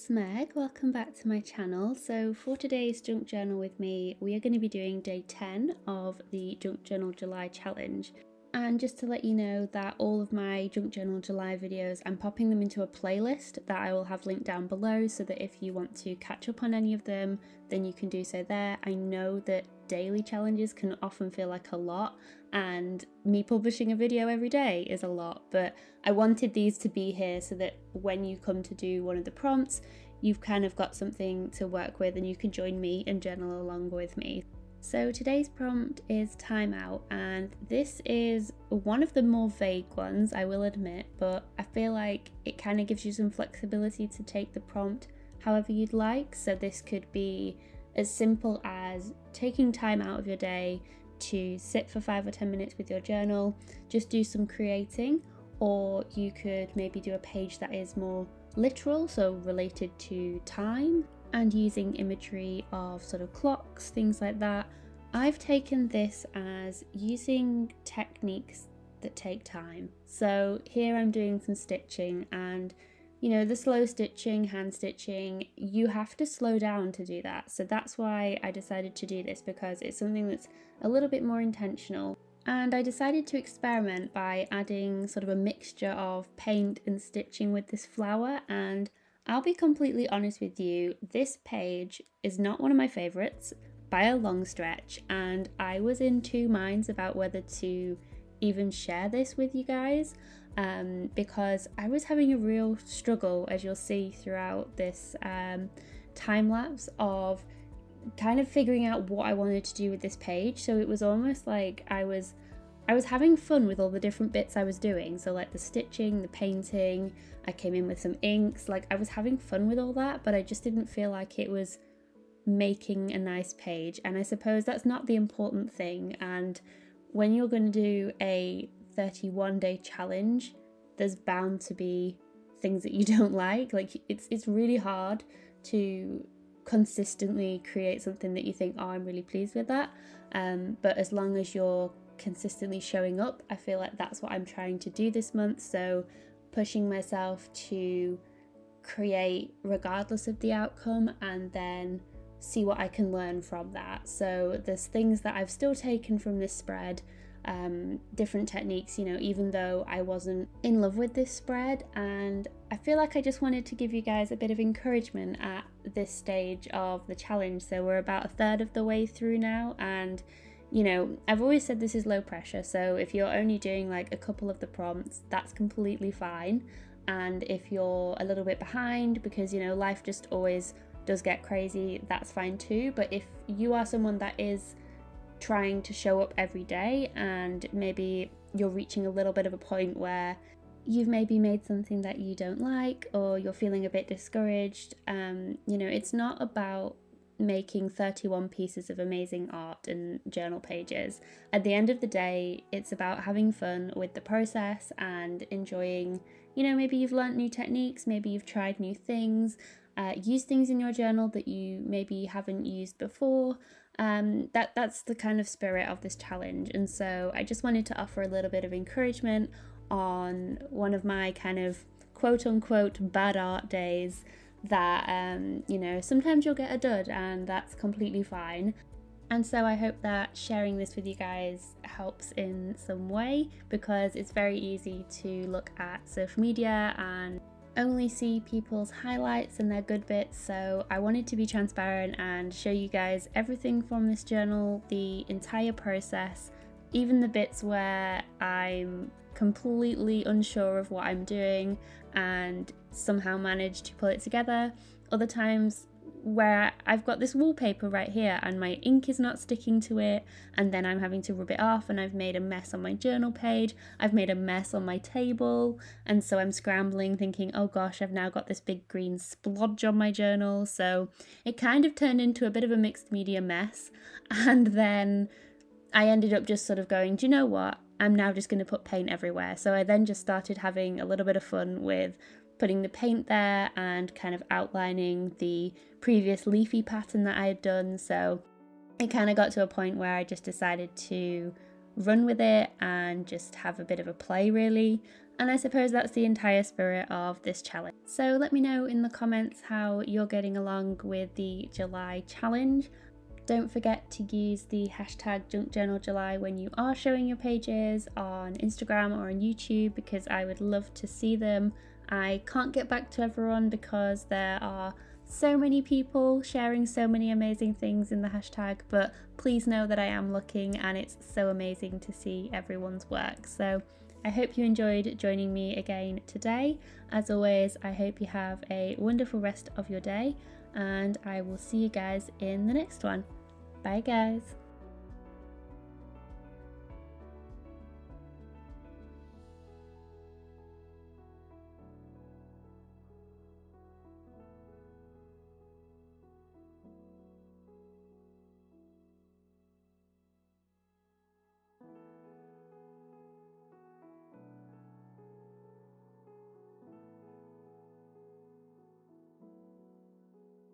it's Meg. Welcome back to my channel. So for today's Junk Journal with me, we are going to be doing day 10 of the Junk Journal July challenge. And just to let you know that all of my Junk Journal July videos, I'm popping them into a playlist that I will have linked down below so that if you want to catch up on any of them, then you can do so there. I know that daily challenges can often feel like a lot, and me publishing a video every day is a lot, but I wanted these to be here so that when you come to do one of the prompts, you've kind of got something to work with and you can join me and journal along with me. So today's prompt is timeout, and this is one of the more vague ones, I will admit, but I feel like it kind of gives you some flexibility to take the prompt however you'd like. So this could be as simple as taking time out of your day to sit for 5 or 10 minutes with your journal, just do some creating, or you could maybe do a page that is more literal, so related to time, and using imagery of sort of clocks, things like that. I've taken this as using techniques that take time. So here I'm doing some stitching, and you know, the slow stitching, hand stitching, you have to slow down to do that. So that's why I decided to do this, because it's something that's a little bit more intentional. And I decided to experiment by adding sort of a mixture of paint and stitching with this flower, and I'll be completely honest with you, this page is not one of my favourites by a long stretch, and I was in two minds about whether to even share this with you guys, because I was having a real struggle, as you'll see throughout this time lapse, of kind of figuring out what I wanted to do with this page. So it was almost like I was having fun with all the different bits I was doing. So like the stitching, the painting, I came in with some inks, like I was having fun with all that, but I just didn't feel like it was making a nice page. And I suppose that's not the important thing. And when you're going to do a 31-day challenge, there's bound to be things that you don't like. Like it's really hard to consistently create something that you think, oh, I'm really pleased with that. But as long as you're consistently showing up, I feel like that's what I'm trying to do this month. So pushing myself to create regardless of the outcome, and then see what I can learn from that. So there's things that I've still taken from this spread, different techniques, you know, even though I wasn't in love with this spread. And I feel like I just wanted to give you guys a bit of encouragement at this stage of the challenge. So we're about a third of the way through now, and you know, I've always said this is low pressure, so if you're only doing like a couple of the prompts, that's completely fine. And if you're a little bit behind because, you know, life just always does get crazy, that's fine too. But if you are someone that is trying to show up every day, and maybe you're reaching a little bit of a point where you've maybe made something that you don't like, or you're feeling a bit discouraged, you know, it's not about making 31 pieces of amazing art and journal pages. At the end of the day, it's about having fun with the process and enjoying, you know, maybe you've learnt new techniques, maybe you've tried new things, use things in your journal that you maybe haven't used before. That's the kind of spirit of this challenge. And so I just wanted to offer a little bit of encouragement on one of my kind of quote unquote bad art days, that you know, sometimes you'll get a dud, and that's completely fine. And so I hope that sharing this with you guys helps in some way, because it's very easy to look at social media and only see people's highlights and their good bits. So I wanted to be transparent and show you guys everything from this journal, the entire process, even the bits where I'm completely unsure of what I'm doing and somehow manage to pull it together. Other times where I've got this wallpaper right here and my ink is not sticking to it, and then I'm having to rub it off, and I've made a mess on my journal page, I've made a mess on my table, and so I'm scrambling thinking, oh gosh, I've now got this big green splodge on my journal. So it kind of turned into a bit of a mixed media mess. And then I ended up just sort of going, do you know what? I'm now just going to put paint everywhere. So I then just started having a little bit of fun with putting the paint there and kind of outlining the previous leafy pattern that I had done. So it kind of got to a point where I just decided to run with it and just have a bit of a play really. And I suppose that's the entire spirit of this challenge. So let me know in the comments how you're getting along with the July challenge. Don't forget to use the hashtag JunkJournalJuly when you are showing your pages on Instagram or on YouTube, because I would love to see them. I can't get back to everyone because there are so many people sharing so many amazing things in the hashtag, but please know that I am looking and it's so amazing to see everyone's work. So I hope you enjoyed joining me again today. As always, I hope you have a wonderful rest of your day, and I will see you guys in the next one. Bye guys.